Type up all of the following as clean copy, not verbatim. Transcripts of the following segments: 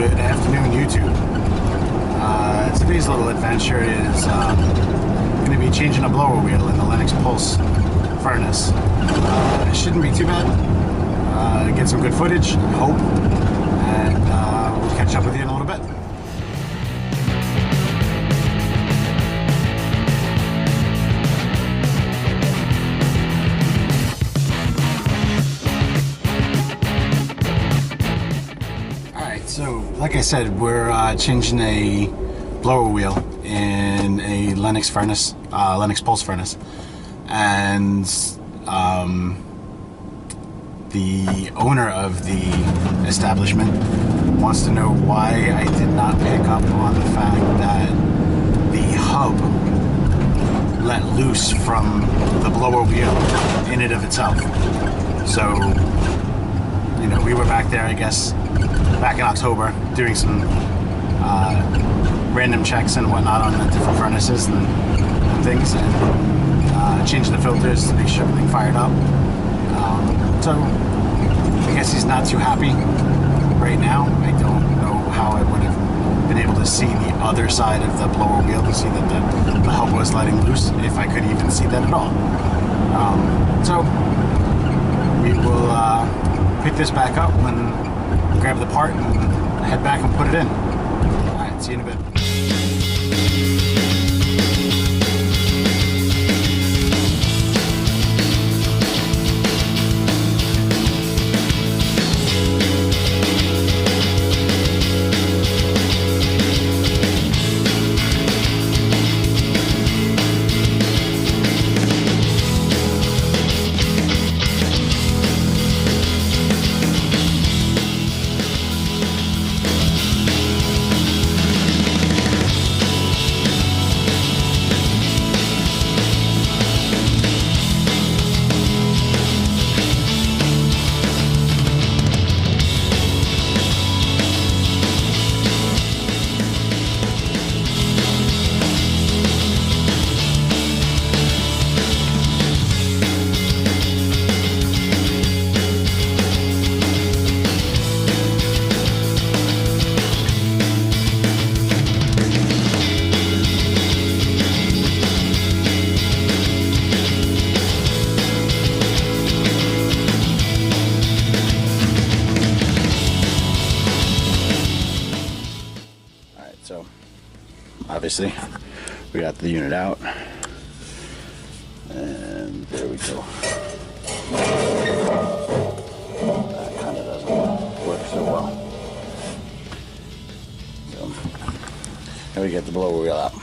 Good afternoon, YouTube. Today's little adventure is going to be changing a blower wheel in the Lennox Pulse furnace. It shouldn't be too bad. Get some good footage, I hope, and we'll catch up with you in a little bit. So, like I said, we're changing a blower wheel in a Lennox furnace, Lennox Pulse furnace, and the owner of the establishment wants to know why I did not pick up on the fact that the hub let loose from the blower wheel in and of itself. So, you know, we were back there, I guess, back in October, doing some random checks and whatnot on the different furnaces and things, and changing the filters to make sure everything fired up. So I guess he's not too happy right now. I don't know how I would have been able to see the other side of the blower wheel to see that the hub was letting loose, if I could even see that at all. So we will pick this back up and grab the part and head back and put it in. Alright, see you in a bit. So, obviously, we got the unit out, and there we go. That kind of doesn't work so well. So, now we get the blower wheel out.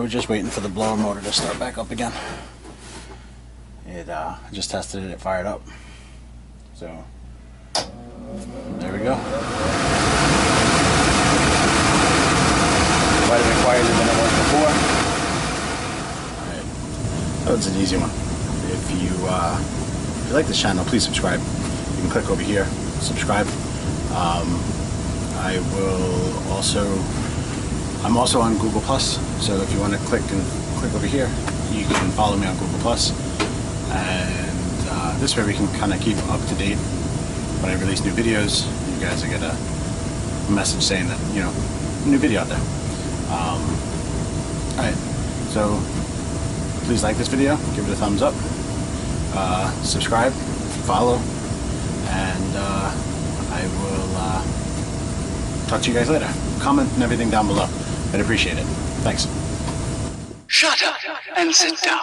we're just waiting for the blower motor to start back up again. It just tested it, it fired up. So there we go. Quite quieter than it was before. Alright, that was an easy one. If you like this channel, please subscribe. You can click over here, subscribe. I'm also on Google+, so if you want to click over here, you can follow me on Google+. And this way we can kind of keep up to date. When I release new videos, you guys will get a message saying that, you know, new video out there. Alright, so please like this video, give it a thumbs up, subscribe, follow, and I will talk to you guys later. Comment and everything down below. I'd appreciate it. Thanks. Shut up and sit down.